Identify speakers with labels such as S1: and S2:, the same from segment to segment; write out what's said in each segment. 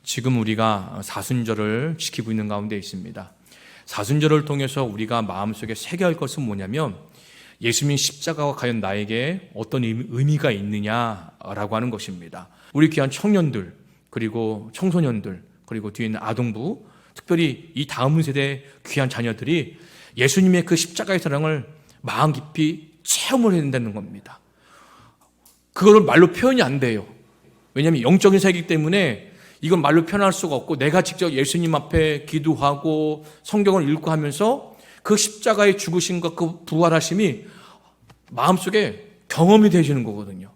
S1: 지금 우리가 사순절을 지키고 있는 가운데 있습니다. 사순절을 통해서 우리가 마음속에 새겨야 할 것은 뭐냐면 예수님 십자가가 과연 나에게 어떤 의미가 있느냐라고 하는 것입니다. 우리 귀한 청년들, 그리고 청소년들, 그리고 뒤에 있는 아동부, 특별히 이 다음 세대 귀한 자녀들이 예수님의 그 십자가의 사랑을 마음 깊이 체험을 해야 된다는 겁니다. 그거를 말로 표현이 안 돼요. 왜냐하면 영적인 세계이기 때문에 이건 말로 표현할 수가 없고, 내가 직접 예수님 앞에 기도하고 성경을 읽고 하면서 그 십자가의 죽으심과 그 부활하심이 마음속에 경험이 되시는 거거든요.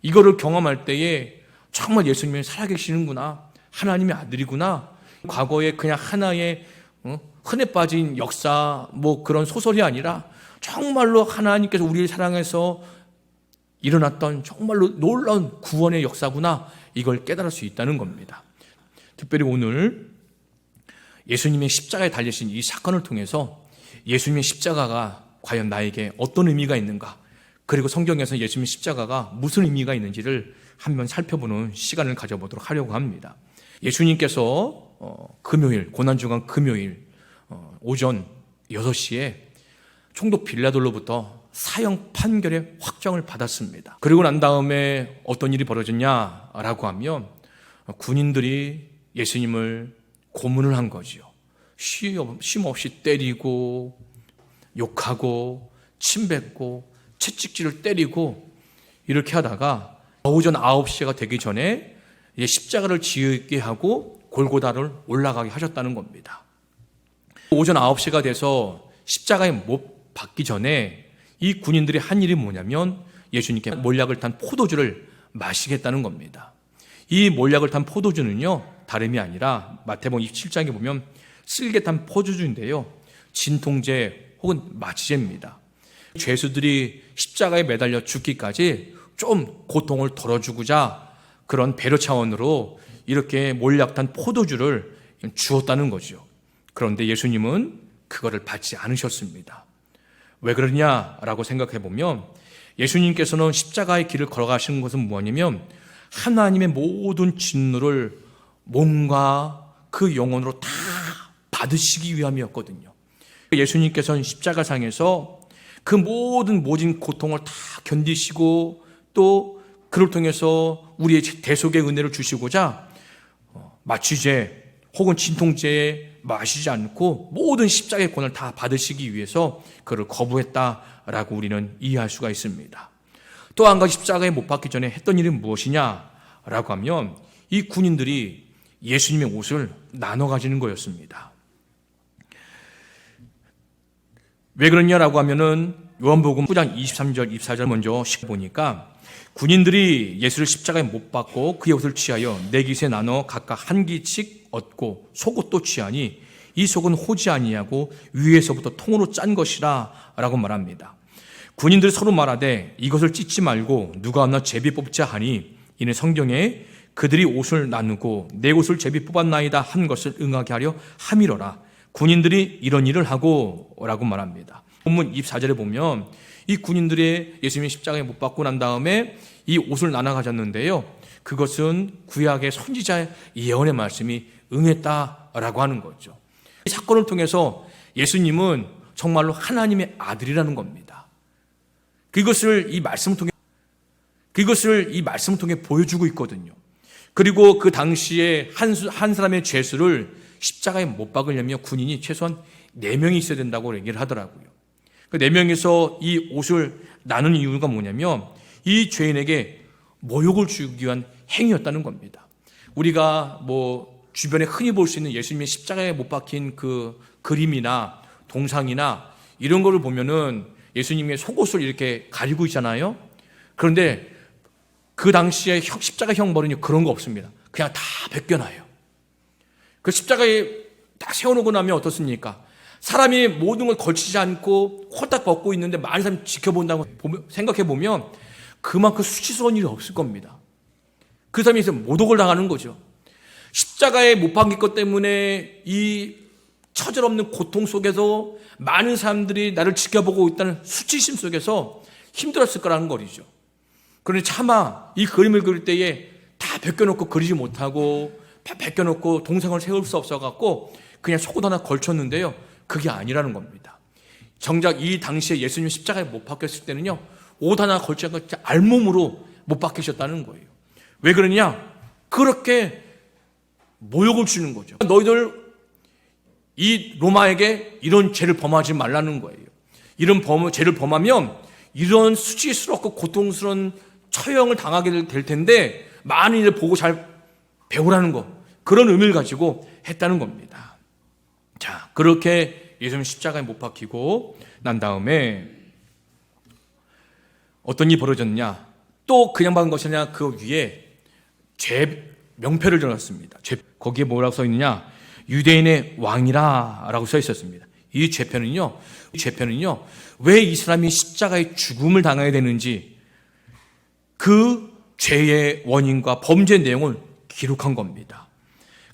S1: 이거를 경험할 때에 정말 예수님이 살아계시는구나, 하나님의 아들이구나, 과거에 그냥 하나의 흔해 빠진 역사, 그런 소설이 아니라 정말로 하나님께서 우리를 사랑해서 일어났던 정말로 놀라운 구원의 역사구나, 이걸 깨달을 수 있다는 겁니다. 특별히 오늘 예수님의 십자가에 달리신 이 사건을 통해서 예수님의 십자가가 과연 나에게 어떤 의미가 있는가, 그리고 성경에서 예수님의 십자가가 무슨 의미가 있는지를 한번 살펴보는 시간을 가져보도록 하려고 합니다. 예수님께서 금요일, 고난주간 금요일 오전 6시에 총독 빌라도로부터 사형 판결의 확정을 받았습니다. 그리고 난 다음에 어떤 일이 벌어졌냐라고 하면 군인들이 예수님을 고문을 한 거지요. 쉼없이 때리고 욕하고 침뱉고 채찍질을 때리고 이렇게 하다가 오전 9시가 되기 전에 십자가를 지게 하고 골고다를 올라가게 하셨다는 겁니다. 오전 9시가 돼서 십자가에 못 박기 전에 이 군인들이 한 일이 뭐냐면 예수님께 몰약을 탄 포도주를 마시겠다는 겁니다. 이 몰약을 탄 포도주는요, 다름이 아니라 마태복음 27장에 보면 쓸개 탄 포도주인데요, 진통제 혹은 마취제입니다. 죄수들이 십자가에 매달려 죽기까지 좀 고통을 덜어주고자 그런 배려 차원으로 이렇게 몰약탄 포도주를 주었다는 거죠. 그런데 예수님은 그거를 받지 않으셨습니다. 왜 그러냐라고 생각해 보면 예수님께서는 십자가의 길을 걸어가시는 것은 뭐냐면 하나님의 모든 진노를 몸과 그 영혼으로 다 받으시기 위함이었거든요. 예수님께서는 십자가상에서 그 모진 고통을 다 견디시고 또 그를 통해서 우리의 대속의 은혜를 주시고자 마취제 혹은 진통제에 마시지 않고 모든 십자가의 권을 다 받으시기 위해서 그를 거부했다라고 우리는 이해할 수가 있습니다. 또 한 가지 십자가에 못 박기 전에 했던 일은 무엇이냐라고 하면 이 군인들이 예수님의 옷을 나눠 가지는 거였습니다. 왜 그러냐라고 하면은 요한복음 9장 23절 24절 먼저 보니까 군인들이 예수를 십자가에 못 박고 그의 옷을 취하여 네 깃에 나눠 각각 한 깃씩 얻고 속옷도 취하니 이 속은 호지 아니하고 위에서부터 통으로 짠 것이라 라고 말합니다. 군인들이 서로 말하되 이것을 찢지 말고 누가 없나 제비 뽑자 하니 이는 성경에 그들이 옷을 나누고 내 옷을 제비 뽑았나이다 한 것을 응하게 하려 함이로라. 군인들이 이런 일을 하고 라고 말합니다. 본문 24절에 보면 이 군인들이 예수님의 십자가에 못 박고 난 다음에 이 옷을 나눠 가졌는데요, 그것은 구약의 선지자의 예언의 말씀이 응했다라고 하는 거죠. 이 사건을 통해서 예수님은 정말로 하나님의 아들이라는 겁니다. 그것을 이 말씀을 통해 보여주고 있거든요. 그리고 그 당시에 한 사람의 죄수를 십자가에 못 박으려면 군인이 최소한 4명이 있어야 된다고 얘기를 하더라고요. 그 4명이서 이 옷을 나눈 이유가 뭐냐면 이 죄인에게 모욕을 주기 위한 행위였다는 겁니다. 우리가 주변에 흔히 볼 수 있는 예수님의 십자가에 못 박힌 그 그림이나 동상이나 이런 거를 보면은 예수님의 속옷을 이렇게 가리고 있잖아요. 그런데 그 당시에 십자가 형벌은 그런 거 없습니다. 그냥 다 벗겨놔요. 그 십자가에 다 세워놓고 나면 어떻습니까? 사람이 모든 걸 걸치지 않고 홀딱 벗고 있는데 많은 사람이 지켜본다고 생각해보면 그만큼 수치스러운 일이 없을 겁니다. 그 사람이 이제 모독을 당하는 거죠. 십자가에 못 박힌 것 때문에 이 처절없는 고통 속에서 많은 사람들이 나를 지켜보고 있다는 수치심 속에서 힘들었을 거라는 거리죠. 그런데 차마 이 그림을 그릴 때에 다 벗겨놓고 그리지 못하고 벗겨놓고 동상을 세울 수 없어갖고 그냥 속옷 하나 걸쳤는데요. 그게 아니라는 겁니다. 정작 이 당시에 예수님 십자가에 못 박혔을 때는요, 옷 하나 걸쳐서 알몸으로 못 박히셨다는 거예요. 왜 그러냐? 그렇게 모욕을 주는 거죠. 너희들 이 로마에게 이런 죄를 범하지 말라는 거예요. 이런 죄를 범하면 이런 수치스럽고 고통스러운 처형을 당하게 될 텐데 많은 일을 보고 잘 배우라는 거, 그런 의미를 가지고 했다는 겁니다. 자, 그렇게 예수님 십자가에 못 박히고 난 다음에 어떤 일이 벌어졌냐? 또 그냥 박은 것이 아니라 그 위에 죄 명패를 적었습니다. 거기에 뭐라고 써 있느냐? 유대인의 왕이라 라고 써 있었습니다. 이 죄표는요, 왜 이 사람이 십자가의 죽음을 당해야 되는지 그 죄의 원인과 범죄 내용을 기록한 겁니다.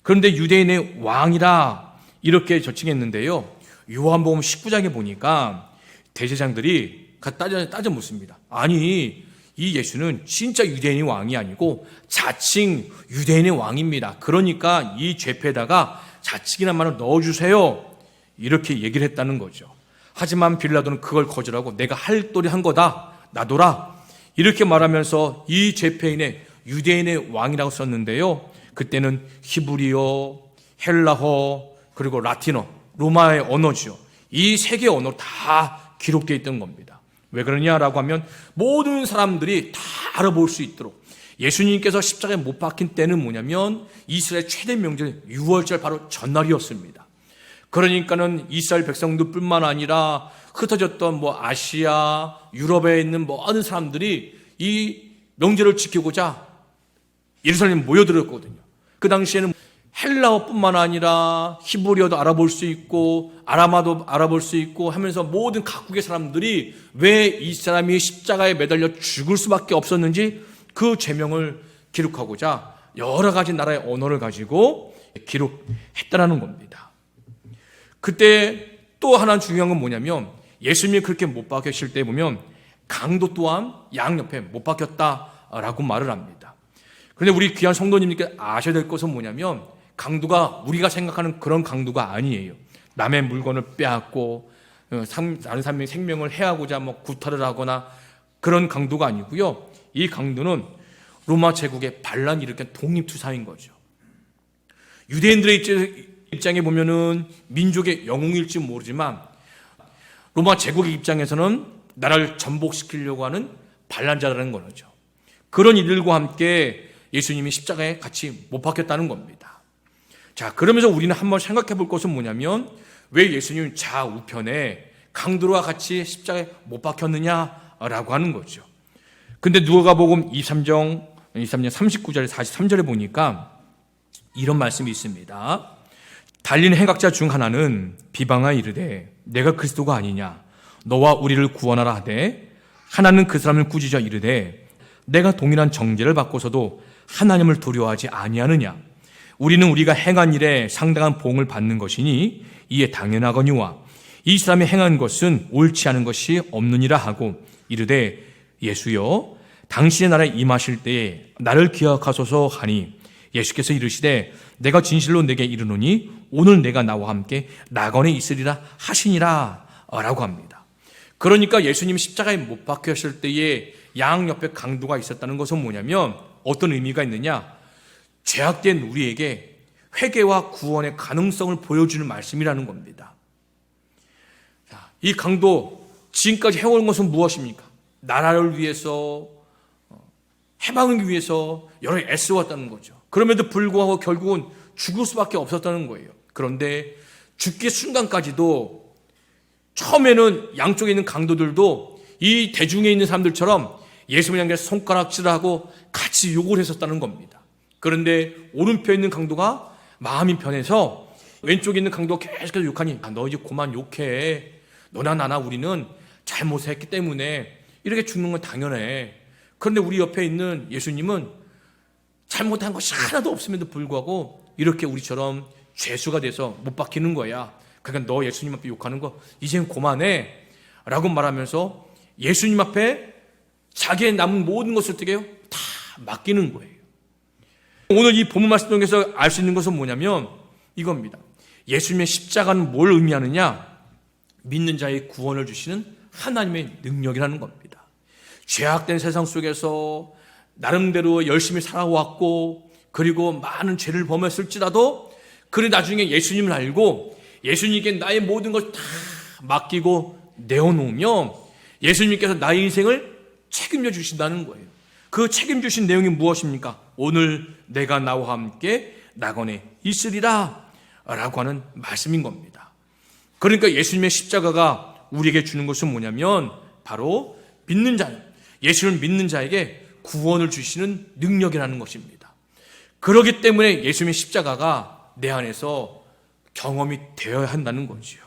S1: 그런데 유대인의 왕이라 이렇게 저칭했는데요, 요한복음 19장에 보니까 대제사장들이 따져 묻습니다. 아니, 이 예수는 진짜 유대인의 왕이 아니고 자칭 유대인의 왕입니다. 그러니까 이 죄패에다가 자칭이란 말을 넣어주세요. 이렇게 얘기를 했다는 거죠. 하지만 빌라도는 그걸 거절하고 내가 할 도리 한 거다, 놔둬라, 이렇게 말하면서 이 죄패인의 유대인의 왕이라고 썼는데요, 그때는 히브리어, 헬라어, 그리고 라틴어, 로마의 언어죠. 이 세 개의 언어로 다 기록되어 있던 겁니다. 왜 그러냐라고 하면 모든 사람들이 다 알아볼 수 있도록, 예수님께서 십자가에 못 박힌 때는 뭐냐면 이스라엘 최대 명절 6월절 바로 전날이었습니다. 그러니까는 이스라엘 백성들뿐만 아니라 흩어졌던 아시아, 유럽에 있는 모든 사람들이 이 명절을 지키고자 예루살렘에 모여들었거든요. 그 당시에는 헬라어뿐만 아니라 히브리어도 알아볼 수 있고 아람어도 알아볼 수 있고 하면서 모든 각국의 사람들이 왜 이 사람이 십자가에 매달려 죽을 수밖에 없었는지 그 죄명을 기록하고자 여러 가지 나라의 언어를 가지고 기록했다라는 겁니다. 그때 또 하나 중요한 건 뭐냐면 예수님이 그렇게 못 박혔을 때 보면 강도 또한 양옆에 못 박혔다라고 말을 합니다. 그런데 우리 귀한 성도님께 아셔야 될 것은 뭐냐면 강도가 우리가 생각하는 그런 강도가 아니에요. 남의 물건을 빼앗고 다른 사람의 생명을 해하고자 구타를 하거나 그런 강도가 아니고요. 이 강도는 로마 제국의 반란을 일으킨 독립투사인 거죠. 유대인들의 입장에 보면은 민족의 영웅일지 모르지만 로마 제국의 입장에서는 나라를 전복시키려고 하는 반란자라는 거죠. 그런 이들과 함께 예수님이 십자가에 같이 못 박혔다는 겁니다. 자, 그러면서 우리는 한번 생각해 볼 것은 뭐냐면 왜 예수님 좌우편에 강도와 같이 십자가에 못 박혔느냐라고 하는 거죠. 근데 누가복음 23장 39절 43절에 보니까 이런 말씀이 있습니다. 달린 행악자 중 하나는 비방하여 이르되 내가 그리스도가 아니냐, 너와 우리를 구원하라 하되, 하나는 그 사람을 꾸짖어 이르되 내가 동일한 정죄를 받고서도 하나님을 두려워하지 아니하느냐, 우리는 우리가 행한 일에 상당한 보응을 받는 것이니 이에 당연하거니와 이 사람이 행한 것은 옳지 않은 것이 없느니라 하고 이르되 예수여, 당신의 나라에 임하실 때에 나를 기억하소서 하니 예수께서 이르시되 내가 진실로 내게 이르노니 오늘 내가 나와 함께 낙원에 있으리라 하시니라 라고 합니다. 그러니까 예수님 십자가에 못 박혔을 때에 양옆에 강도가 있었다는 것은 뭐냐면 어떤 의미가 있느냐, 죄악된 우리에게 회개와 구원의 가능성을 보여주는 말씀이라는 겁니다. 이 강도 지금까지 해온 것은 무엇입니까? 나라를 위해서, 해방을 위해서 여러 애써왔다는 거죠. 그럼에도 불구하고 결국은 죽을 수밖에 없었다는 거예요. 그런데 죽기 순간까지도 처음에는 양쪽에 있는 강도들도 이 대중에 있는 사람들처럼 예수님을 향해 손가락질하고 같이 욕을 했었다는 겁니다. 그런데 오른편에 있는 강도가 마음이 편해서 왼쪽에 있는 강도가 계속해서 욕하니 너 이제 그만 욕해, 너나 나나 우리는 잘못했기 때문에 이렇게 죽는 건 당연해. 그런데 우리 옆에 있는 예수님은 잘못한 것이 하나도 없음에도 불구하고 이렇게 우리처럼 죄수가 돼서 못 박히는 거야. 그러니까 너 예수님 앞에 욕하는 거 이젠 그만해 라고 말하면서 예수님 앞에 자기의 남은 모든 것을 어떻게 해요? 다 맡기는 거예요. 오늘 이 본문 말씀 통해서 알 수 있는 것은 뭐냐면 이겁니다. 예수님의 십자가는 뭘 의미하느냐? 믿는 자의 구원을 주시는 하나님의 능력이라는 겁니다. 죄악된 세상 속에서 나름대로 열심히 살아왔고 그리고 많은 죄를 범했을지라도 그래 나중에 예수님을 알고 예수님께 나의 모든 것을 다 맡기고 내어놓으면 예수님께서 나의 인생을 책임져 주신다는 거예요. 그 책임주신 내용이 무엇입니까? 오늘 내가 나와 함께 낙원에 있으리라 라고 하는 말씀인 겁니다. 그러니까 예수님의 십자가가 우리에게 주는 것은 뭐냐면 바로 믿는 자, 예수를 믿는 자에게 구원을 주시는 능력이라는 것입니다. 그렇기 때문에 예수님의 십자가가 내 안에서 경험이 되어야 한다는 거지요.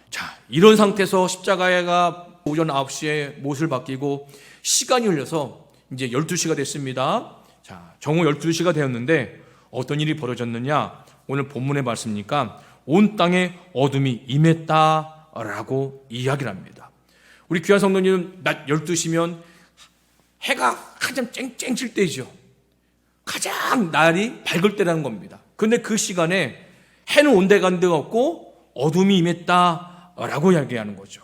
S1: 자, 이런 상태에서 십자가가 오전 9시에 못을 바뀌고 시간이 흘려서 이제 12시가 됐습니다. 자, 정오 12시가 되었는데 어떤 일이 벌어졌느냐? 오늘 본문의 말씀이니까 온 땅에 어둠이 임했다라고 이야기를 합니다. 우리 귀한 성도님, 낮 12시면 해가 한참 쨍쨍 칠 때죠. 가장 날이 밝을 때라는 겁니다. 그런데 그 시간에 해는 온데간데가 없고 어둠이 임했다라고 이야기하는 거죠.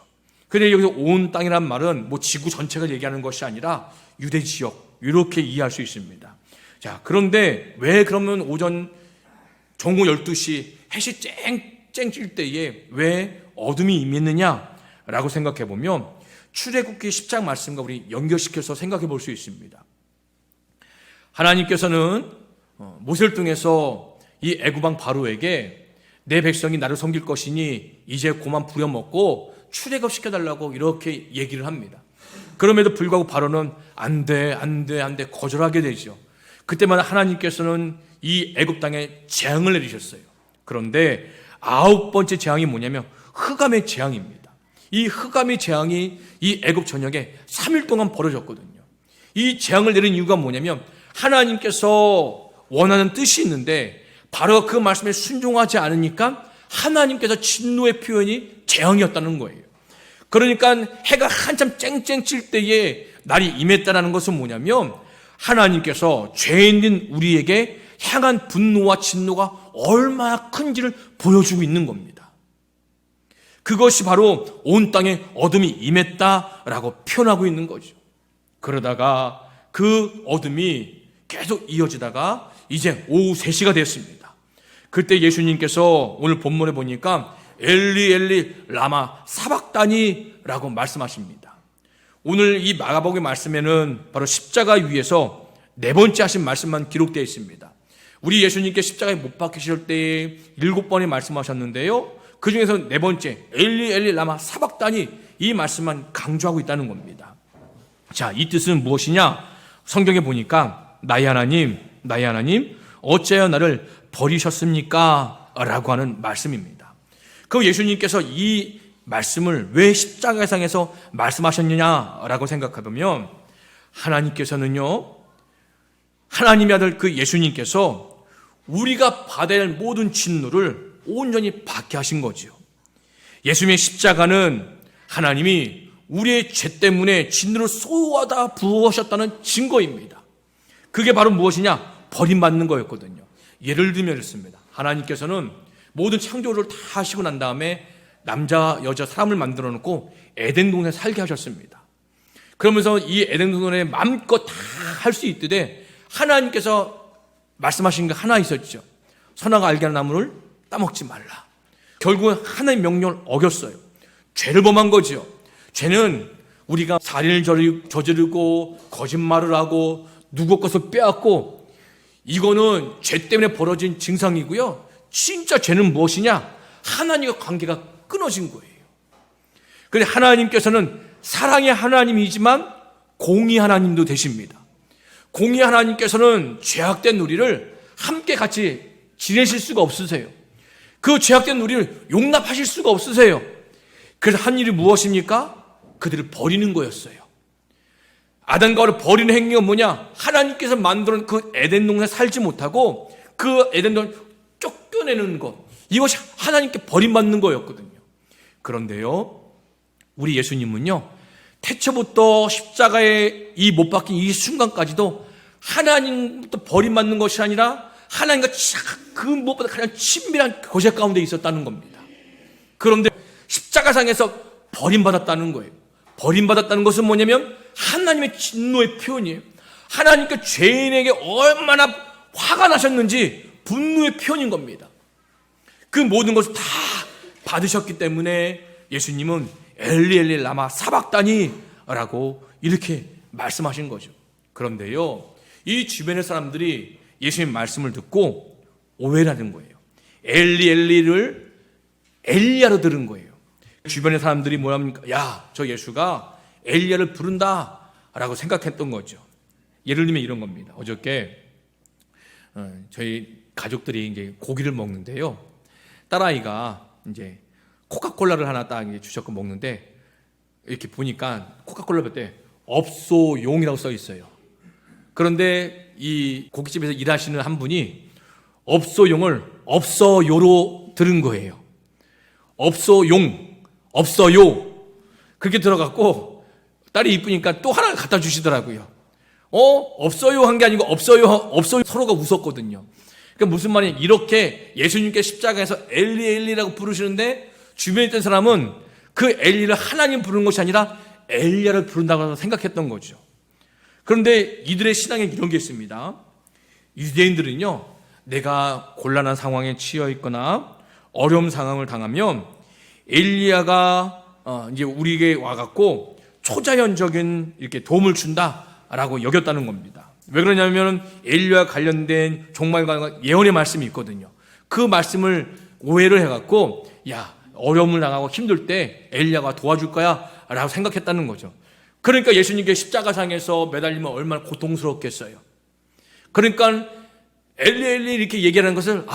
S1: 그런데 여기서 온 땅이란 말은 뭐 지구 전체가 얘기하는 것이 아니라 유대 지역 이렇게 이해할 수 있습니다. 자, 그런데 왜 그러면 오전 정오 12시 해시 쨍쨍 찔 때에 왜 어둠이 임했느냐라고 생각해 보면 출애굽기 10장 말씀과 우리 연결시켜서 생각해 볼 수 있습니다. 하나님께서는 모세를 통해서 이 애굽 왕 바로에게 내 백성이 나를 섬길 것이니 이제 그만 부려먹고 출애굽 시켜달라고 이렇게 얘기를 합니다. 그럼에도 불구하고 바로는 안 돼 거절하게 되죠. 그때만 하나님께서는 이 애굽 땅에 재앙을 내리셨어요. 그런데 9번째 재앙이 뭐냐면 흑암의 재앙입니다. 이 흑암의 재앙이 이 애굽 전역에 3일 동안 벌어졌거든요. 이 재앙을 내린 이유가 뭐냐면 하나님께서 원하는 뜻이 있는데 바로 그 말씀에 순종하지 않으니까 하나님께서 진노의 표현이 재앙이었다는 거예요. 그러니까 해가 한참 쨍쨍 칠 때에 날이 임했다는 것은 뭐냐면 하나님께서 죄인인 우리에게 향한 분노와 진노가 얼마나 큰지를 보여주고 있는 겁니다. 그것이 바로 온 땅에 어둠이 임했다라고 표현하고 있는 거죠. 그러다가 그 어둠이 계속 이어지다가 이제 오후 3시가 됐습니다. 그때 예수님께서 오늘 본문에 보니까 엘리 엘리 라마 사박다니라고 말씀하십니다. 오늘 이 마가복음의 말씀에는 바로 십자가 위에서 4번째 하신 말씀만 기록되어 있습니다. 우리 예수님께 십자가에 못 박히실 때 7번이 말씀하셨는데요, 그 중에서 4번째 엘리 엘리 라마 사박다니 이 말씀만 강조하고 있다는 겁니다. 자, 이 뜻은 무엇이냐? 성경에 보니까 나의 하나님 어찌하여 나를 버리셨습니까? 라고 하는 말씀입니다. 그 예수님께서 이 말씀을 왜 십자가상에서 말씀하셨느냐라고 생각해보면 하나님께서는요, 하나님의 아들 그 예수님께서 우리가 받아야 할 모든 진노를 온전히 받게 하신 거죠. 예수님의 십자가는 하나님이 우리의 죄 때문에 진노를 쏟아다 부으셨다는 증거입니다. 그게 바로 무엇이냐? 버림받는 거였거든요. 예를 들면 이렇습니다. 하나님께서는 모든 창조를 다 하시고 난 다음에 남자, 여자, 사람을 만들어 놓고 에덴 동산에 살게 하셨습니다. 그러면서 이 에덴 동산에 마음껏 다 할 수 있듯이 하나님께서 말씀하신 게 하나 있었죠. 선악과 알게 하는 나무를 따먹지 말라. 결국은 하나님의 명령을 어겼어요. 죄를 범한 거죠. 죄는 우리가 살인을 저지르고 거짓말을 하고 누구 것을 빼앗고, 이거는 죄 때문에 벌어진 증상이고요. 진짜 죄는 무엇이냐? 하나님과 관계가 끊어진 거예요. 그런데 하나님께서는 사랑의 하나님이지만 공의 하나님도 되십니다. 공의 하나님께서는 죄악된 우리를 함께 같이 지내실 수가 없으세요. 그 죄악된 우리를 용납하실 수가 없으세요. 그래서 한 일이 무엇입니까? 그들을 버리는 거였어요. 아담과 하와를 버리는 행위가 뭐냐? 하나님께서 만들어 놓은 그 에덴 동산에 살지 못하고 그 에덴 동산을 쫓겨내는 것, 이것이 하나님께 버림받는 거였거든요. 그런데요, 우리 예수님은요, 태초부터 십자가에 이 못 박힌 이 순간까지도 하나님부터 버림받는 것이 아니라 하나님과 그 무엇보다 가장 친밀한 교제 가운데 있었다는 겁니다. 그런데 십자가상에서 버림받았다는 거예요. 버림받았다는 것은 뭐냐면 하나님의 진노의 표현이에요. 하나님께 죄인에게 얼마나 화가 나셨는지 분노의 표현인 겁니다. 그 모든 것을 다 받으셨기 때문에 예수님은 엘리 엘리 라마 사박다니 라고 이렇게 말씀하신 거죠. 그런데요, 이 주변의 사람들이 예수님 말씀을 듣고 오해를 하는 거예요. 엘리 엘리를 엘리야로 들은 거예요. 주변의 사람들이 뭐랍니까? 야, 저 예수가 엘리야를 부른다 라고 생각했던 거죠. 예를 들면 이런 겁니다. 어저께 저희 가족들이 이제 고기를 먹는데요, 딸아이가 이제 코카콜라를 하나 딱 주셨고 먹는데, 이렇게 보니까 코카콜라 볼 업소용이라고 써 있어요. 그런데 이 고깃집에서 일하시는 한 분이 업소용을 업서요로 들은 거예요. 업소용, 업서요. 그렇게 들어갔고, 딸이 이쁘니까 또 하나 갖다 주시더라고요. 없어요 한 게 아니고 없어요 서로가 웃었거든요. 그러니까 무슨 말이냐, 이렇게 예수님께 십자가에서 엘리 엘리라고 부르시는데 주변에 있던 사람은 그 엘리를 하나님 부르는 것이 아니라 엘리야를 부른다고 생각했던 거죠. 그런데 이들의 신앙에 이런 게 있습니다. 유대인들은요, 내가 곤란한 상황에 처해 있거나 어려운 상황을 당하면 엘리야가 이제 우리에게 와갖고 초자연적인 이렇게 도움을 준다라고 여겼다는 겁니다. 왜 그러냐면 엘리야와 관련된 종말과 예언의 말씀이 있거든요. 그 말씀을 오해를 해갖고, 야, 어려움을 당하고 힘들 때 엘리야가 도와줄 거야 라고 생각했다는 거죠. 그러니까 예수님께 십자가상에서 매달리면 얼마나 고통스럽겠어요. 그러니까 엘리 엘리 이렇게 얘기하는 것을,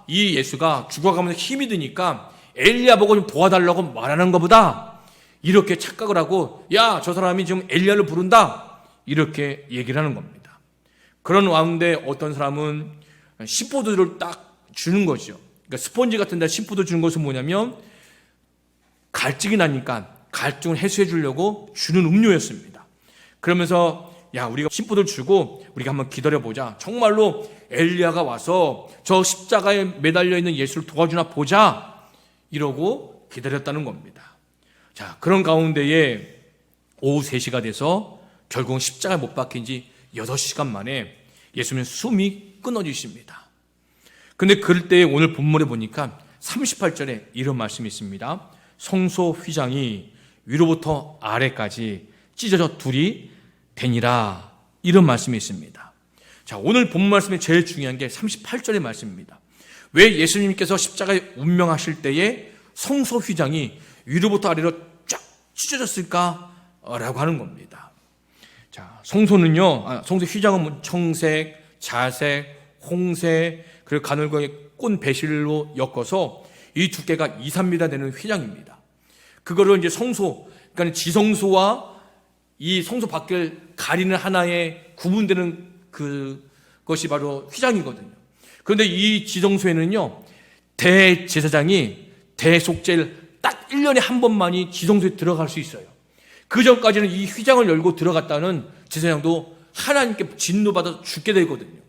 S1: 이 예수가 죽어가면서 힘이 드니까 엘리야 보고 좀 도와달라고 말하는 것보다 이렇게 착각을 하고, 야, 저 사람이 지금 엘리야를 부른다 이렇게 얘기를 하는 겁니다. 그런 가운데 어떤 사람은 씨푸드를 딱 주는 거죠. 그러니까 스펀지 같은 데 씨푸드 주는 것은 뭐냐면 갈증이 나니까 갈증을 해소해 주려고 주는 음료였습니다. 그러면서, 야, 우리가 씨푸드를 주고 우리가 한번 기다려보자. 정말로 엘리야가 와서 저 십자가에 매달려 있는 예수를 도와주나 보자. 이러고 기다렸다는 겁니다. 자, 그런 가운데에 오후 3시가 돼서 결국 십자가에 못 박힌 지 6시간 만에 예수님의 숨이 끊어지십니다. 근데 그럴 때 오늘 본문에 보니까 38절에 이런 말씀이 있습니다. 성소 휘장이 위로부터 아래까지 찢어져 둘이 되니라, 이런 말씀이 있습니다. 자, 오늘 본문 말씀에 제일 중요한 게 38절의 말씀입니다. 왜 예수님께서 십자가에 운명하실 때에 성소 휘장이 위로부터 아래로 쫙 찢어졌을까라고 하는 겁니다. 자, 성소는요, 성소 휘장은 청색, 자색, 홍색, 그리고 가늘고 꼰 배실로 엮어서 이 두께가 2-3m 되는 휘장입니다. 그거를 이제 성소, 그러니까 지성소와 이 성소 밖을 가리는 하나의 구분되는 그것이 바로 휘장이거든요. 그런데 이 지성소에는요, 대제사장이 대속죄를 딱 1년에 한 번만이 지성소에 들어갈 수 있어요. 그 전까지는 이 휘장을 열고 들어갔다는 제사장도 하나님께 진노받아서 죽게 되거든요.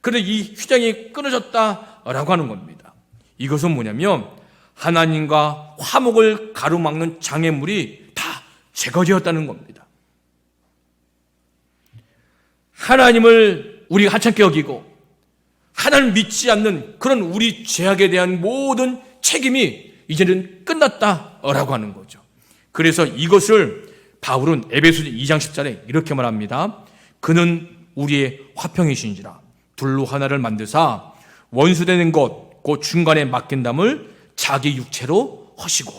S1: 그런데 이 휘장이 끊어졌다라고 하는 겁니다. 이것은 뭐냐면 하나님과 화목을 가로막는 장애물이 다 제거되었다는 겁니다. 하나님을 우리가 하찮게 여기고 하나님을 믿지 않는 그런 우리 죄악에 대한 모든 책임이 이제는 끝났다라고 하는 거죠. 그래서 이것을 바울은 에베소서 2장 10절에 이렇게 말합니다. 그는 우리의 화평이신지라 둘로 하나를 만드사 원수되는 것 곧 중간에 맡긴담을 자기 육체로 하시고.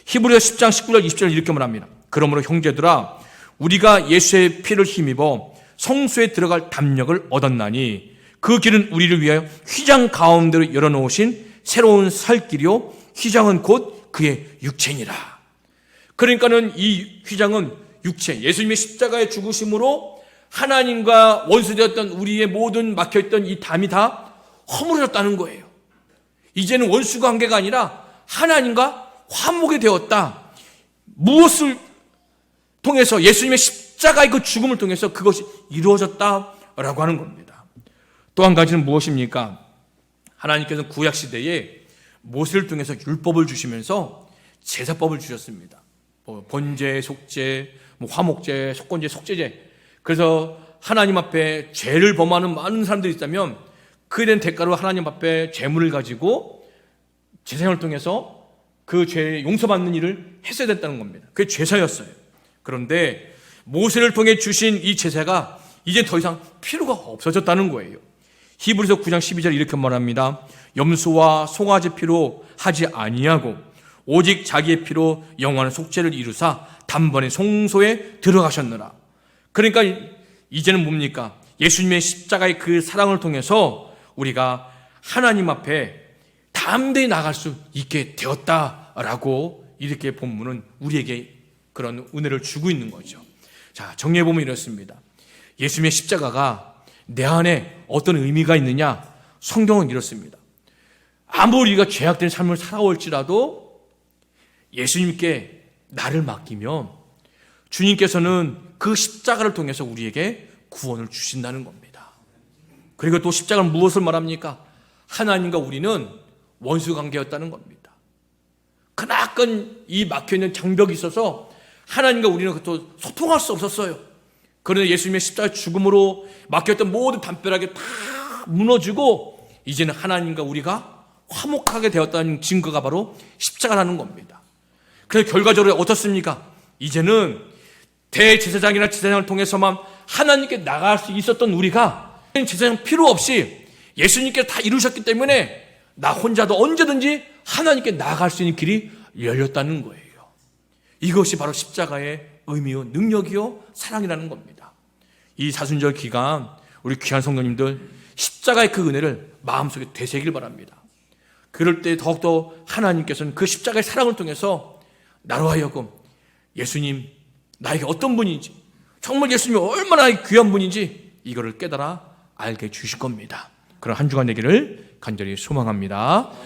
S1: 히브리서 10장 19절 20절 이렇게 말합니다. 그러므로 형제들아, 우리가 예수의 피를 힘입어 성소에 들어갈 담력을 얻었나니 그 길은 우리를 위하여 휘장 가운데로 열어놓으신 새로운 살 길이요 휘장은 곧 그의 육체니라. 그러니까는 이 휘장은 육체, 예수님의 십자가의 죽으심으로 하나님과 원수되었던 우리의 모든 막혀있던 이 담이 다 허물어졌다는 거예요. 이제는 원수 관계가 아니라 하나님과 화목이 되었다. 무엇을 통해서? 예수님의 십자가의 그 죽음을 통해서 그것이 이루어졌다라고 하는 겁니다. 또 한 가지는 무엇입니까? 하나님께서는 구약 시대에 모세를 통해서 율법을 주시면서 제사법을 주셨습니다. 번제, 속죄, 화목제, 속건제, 속죄제. 그래서 하나님 앞에 죄를 범하는 많은 사람들이 있다면 그에 대한 대가로 하나님 앞에 제물을 가지고 제사장을 통해서 그 죄 용서받는 일을 했어야 됐다는 겁니다. 그게 제사였어요. 그런데 모세를 통해 주신 이 제사가 이제 더 이상 필요가 없어졌다는 거예요. 히브리서 9장 12절 이렇게 말합니다. 염소와 송아지 피로 하지 아니하고 오직 자기의 피로 영원한 속죄를 이루사 단번에 송소에 들어가셨느라. 그러니까 이제는 뭡니까? 예수님의 십자가의 그 사랑을 통해서 우리가 하나님 앞에 담대히 나갈 수 있게 되었다라고 이렇게 본문은 우리에게 그런 은혜를 주고 있는 거죠. 자, 정리해보면 이렇습니다. 예수님의 십자가가 내 안에 어떤 의미가 있느냐? 성경은 이렇습니다. 아무리 우리가 죄악된 삶을 살아올지라도 예수님께 나를 맡기면 주님께서는 그 십자가를 통해서 우리에게 구원을 주신다는 겁니다. 그리고 또 십자가는 무엇을 말합니까? 하나님과 우리는 원수 관계였다는 겁니다. 그나큰 이 막혀있는 장벽이 있어서 하나님과 우리는 또 소통할 수 없었어요. 그런데 예수님의 십자가 죽음으로 막혔던 모든 담벼락이 다 무너지고 이제는 하나님과 우리가 화목하게 되었다는 증거가 바로 십자가라는 겁니다. 그래서 결과적으로 어떻습니까? 이제는 대제사장이나 제사장을 통해서만 하나님께 나갈 수 있었던 우리가 제사장 필요 없이 예수님께 다 이루셨기 때문에 나 혼자도 언제든지 하나님께 나아갈 수 있는 길이 열렸다는 거예요. 이것이 바로 십자가의 의미요, 능력이요, 사랑이라는 겁니다. 이 사순절 기간 우리 귀한 성도님들 십자가의 그 은혜를 마음속에 되새기길 바랍니다. 그럴 때 더욱더 하나님께서는 그 십자가의 사랑을 통해서 나로 하여금 예수님 나에게 어떤 분인지, 정말 예수님이 얼마나 귀한 분인지 이거를 깨달아 알게 해주실 겁니다. 그런 한 주간 되기를 간절히 소망합니다.